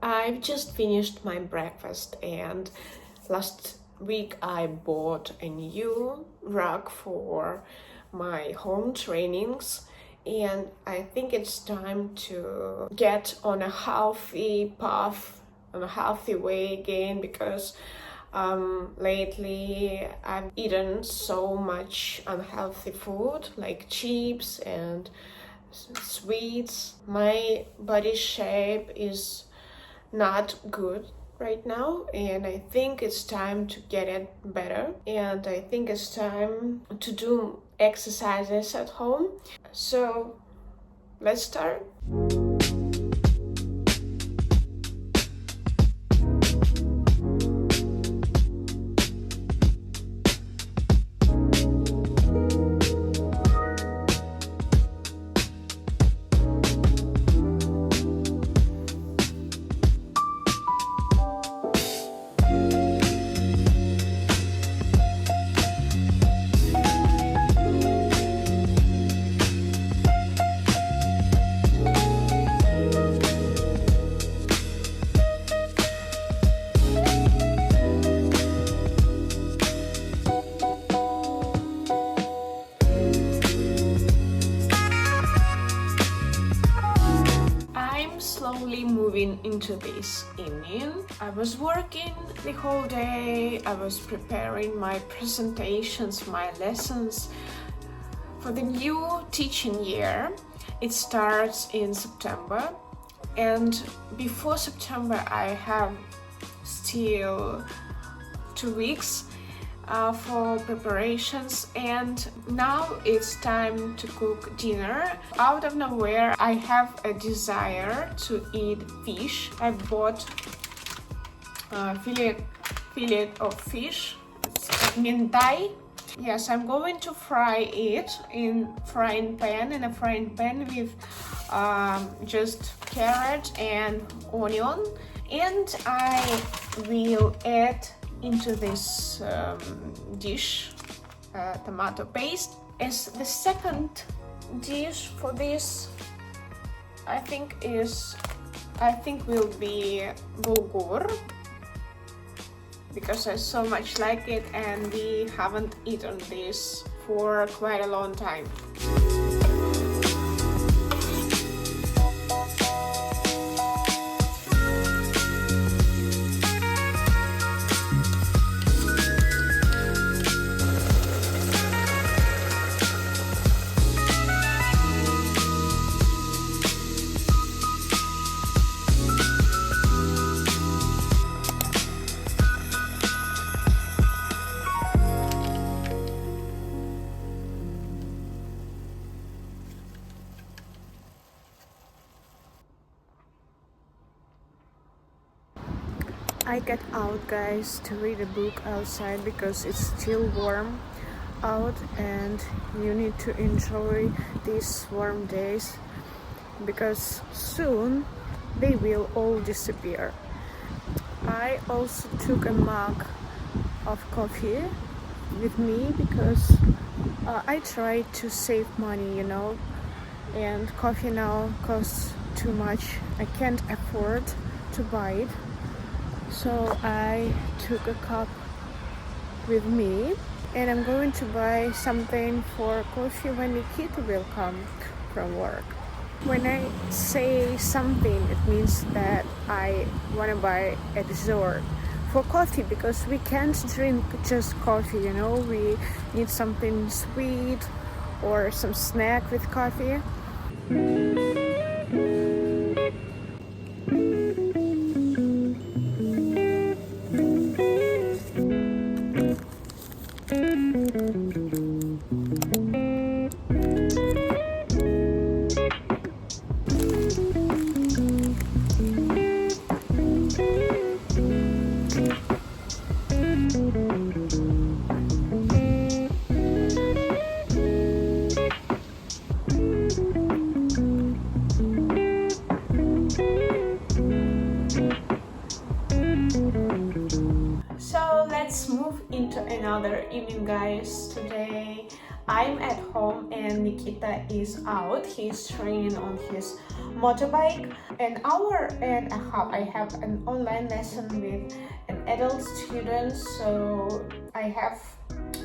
I've just finished my breakfast, and last week I bought a new rug for my home trainings, and I think it's time to get on a healthy path, on a healthy way again, because lately I've eaten so much unhealthy food like chips and sweets. My body shape is not good right now, and I think it's time to get it better, and I think it's time to do exercises at home. So let's start. Slowly moving into this evening. I was working the whole day. I was preparing my presentations, my lessons for the new teaching year. It starts in September, and before September I have still 2 weeks for preparations, and now it's time to cook dinner. Out of nowhere, I have a desire to eat fish. I bought a fillet of fish. It's mintai. Yes, I'm going to fry it in a frying pan with just carrot and onion, and I will add into this dish tomato paste. As the second dish for this, I think will be bulgur, because I so much like it and we haven't eaten this for quite a long time. I get out, guys, to read a book outside because it's still warm out, and you need to enjoy these warm days because soon they will all disappear. I also took a mug of coffee with me because I try to save money, and coffee now costs too much. I can't afford to buy it. So I took a cup with me, and I'm going to buy something for coffee when Nikita will come from work. When I say something, it means that I want to buy a dessert for coffee, because we can't drink just coffee, we need something sweet or some snack with coffee. Let's move into another evening, guys. Today I'm at home and Nikita is out. He's training on his motorbike. An hour and a half I have an online lesson with an adult student, so I have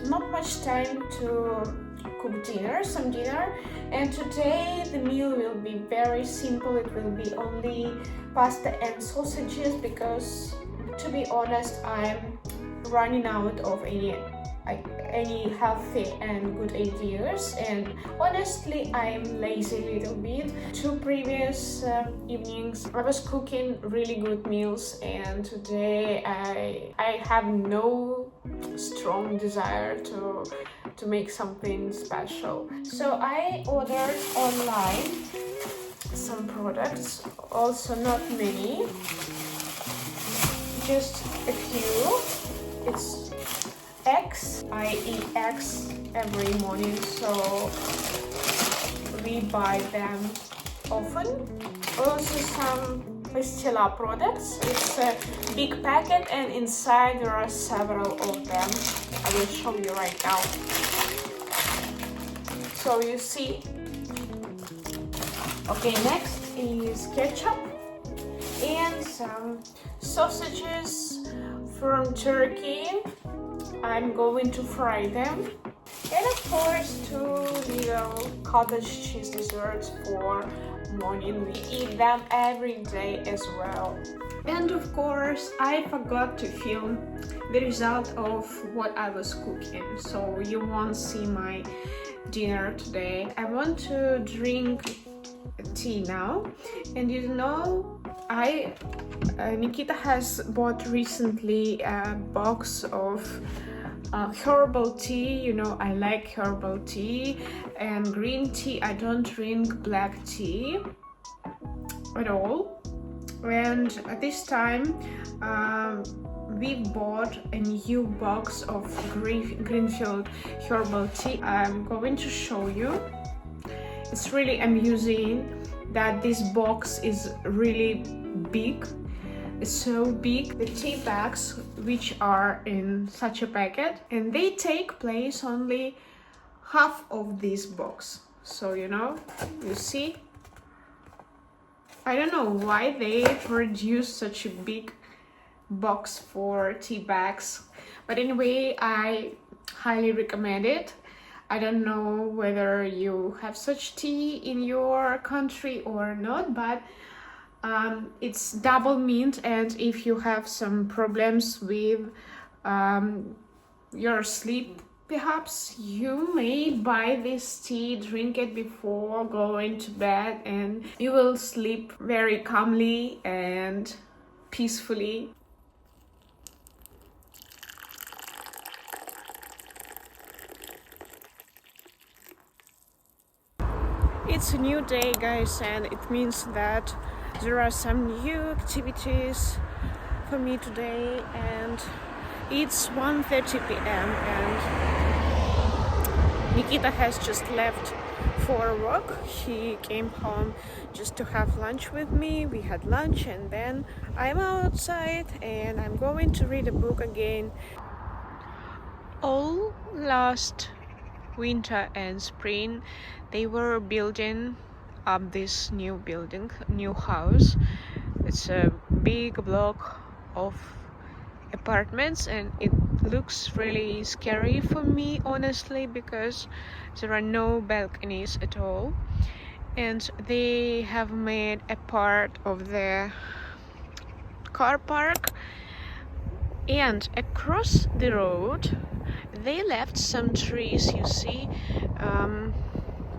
not much time to cook some dinner, and today the meal will be very simple. It will be only pasta and sausages because, to be honest, I'm running out of any healthy and good ideas, and honestly I'm lazy a little bit. Two previous evenings I was cooking really good meals, and today I have no strong desire to make something special. So I ordered online some products, also not many, just a few. It's eggs. I eat eggs every morning, so we buy them often. Also some Pastilla products. It's a big packet and inside there are several of them. I will show you right now. So you see. Okay, next is ketchup and some sausages from Turkey. I'm going to fry them. And of course, 2 little cottage cheese desserts for morning. We eat them every day as well. And of course, I forgot to film the result of what I was cooking, so you won't see my dinner today. I want to drink tea now, and you know, Nikita has bought recently a box of herbal tea. You know, I like herbal tea and green tea. I don't drink black tea at all. And at this time we bought a new box of Greenfield herbal tea. I'm going to show you. It's really amusing that this box is really big. It's so big. The tea bags, which are in such a packet, and they take place only half of this box. So you know, you see, I don't know why they produce such a big box for tea bags, but anyway, I highly recommend it. I don't know whether you have such tea in your country or not, but it's double mint, and if you have some problems with your sleep, perhaps you may buy this tea, drink it before going to bed, and you will sleep very calmly and peacefully. It's a new day, guys, and it means that there are some new activities for me today, and it's 1:30 p.m. and Nikita has just left for a walk. He came home just to have lunch with me. We had lunch, and then I'm outside and I'm going to read a book again. All last winter and spring they were building up this new house. It's a big block of apartments, and it looks really scary for me, honestly, because there are no balconies at all, and they have made a part of the car park, and across the road they left some trees. You see,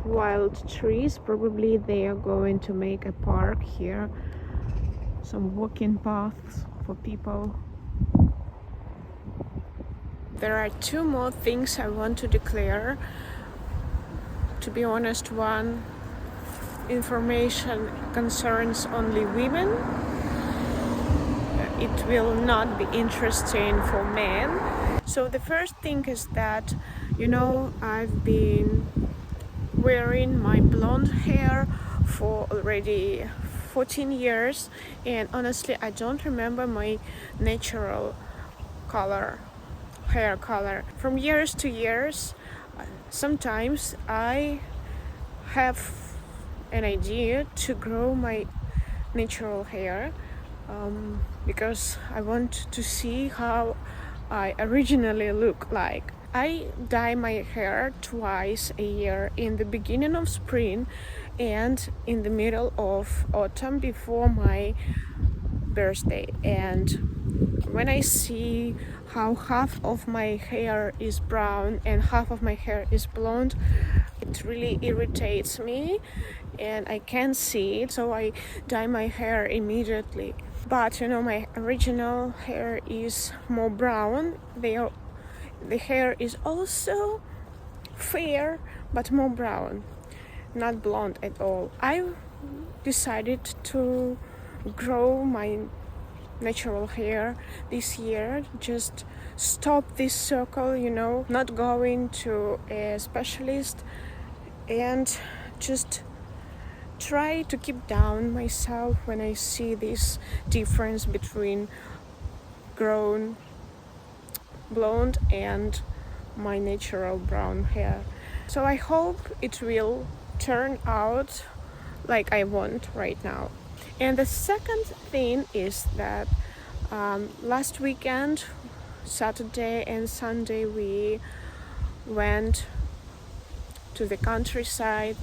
wild trees. Probably they are going to make a park here, some walking paths for people. There are 2 more things I want to declare. To be honest, one information concerns only women. It will not be interesting for men. So the first thing is that, you know, I've been wearing my blonde hair for already 14 years, and honestly I don't remember my natural hair color. From years to years Sometimes I have an idea to grow my natural hair because I want to see how I originally look like. I dye my hair twice a year, in the beginning of spring and in the middle of autumn before my birthday. And when I see how half of my hair is brown and half of my hair is blonde, it really irritates me and I can't see it, so I dye my hair immediately. But my original hair is more brown. The hair is also fair but more brown, not blonde at all. I decided to grow my natural hair this year, just stop this circle, not going to a specialist, and just try to keep down myself when I see this difference between grown blonde and my natural brown hair. So I hope it will turn out like I want right now. And the second thing is that last weekend, Saturday and Sunday, we went to the countryside.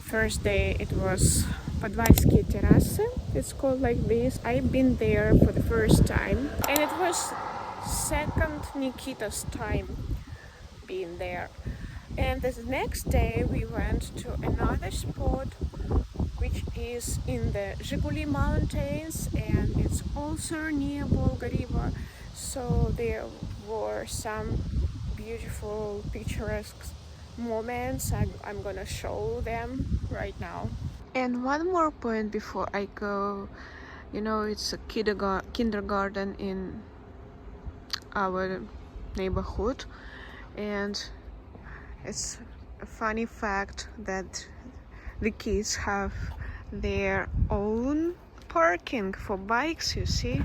First day it was Podvalskie terrasy, it's called like this. I've been there for the first time, and it was second Nikita's time being there. And the next day we went to another spot which is in the Zhiguli Mountains, and it's also near Volga River. So there were some beautiful picturesque moments. I'm gonna show them right now. And one more point before I go, it's a kindergarten in our neighborhood, and it's a funny fact that the kids have their own parking for bikes, you see.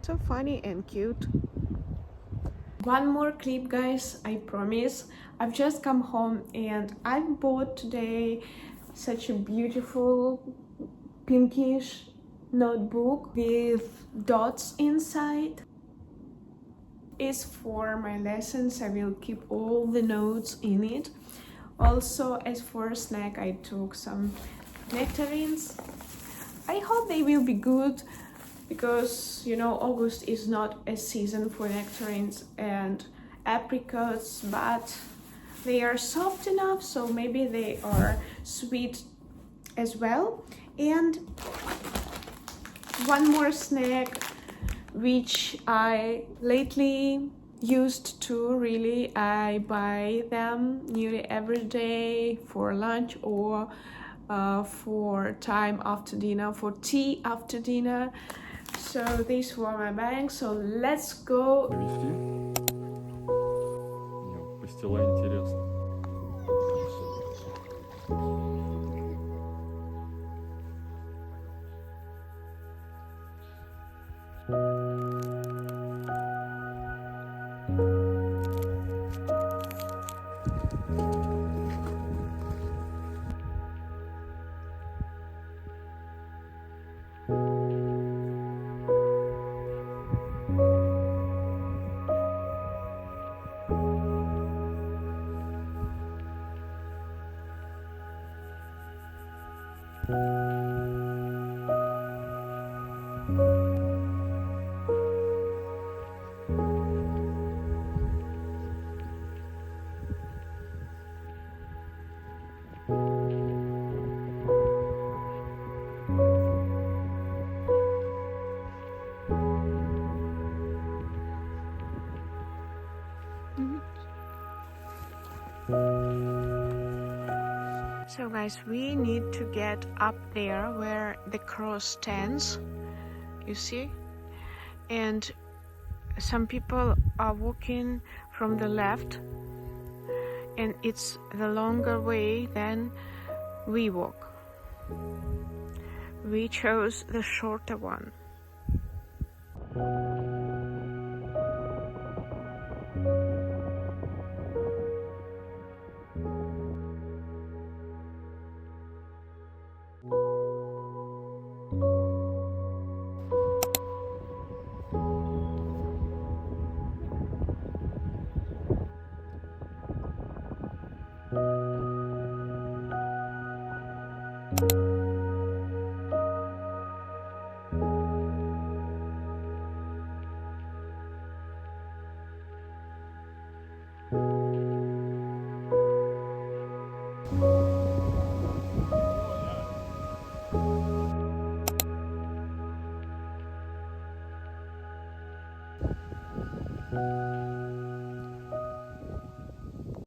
So funny and cute. One more clip, guys, I promise. I've just come home and I bought today such a beautiful pinkish notebook with dots inside. It's for my lessons. I will keep all the notes in it. Also, as for a snack, I took some nectarines. I hope they will be good, because August is not a season for nectarines and apricots, but they are soft enough, so maybe they are sweet as well. And one more snack which I lately used to really, I buy them nearly every day for lunch or for time after dinner, for tea after dinner. So these were my bags, so let's go. Постила интересно. So guys, we need to get up there where the cross stands, you see, and some people are walking from the left, and it's the longer way than we walk. We chose the shorter one.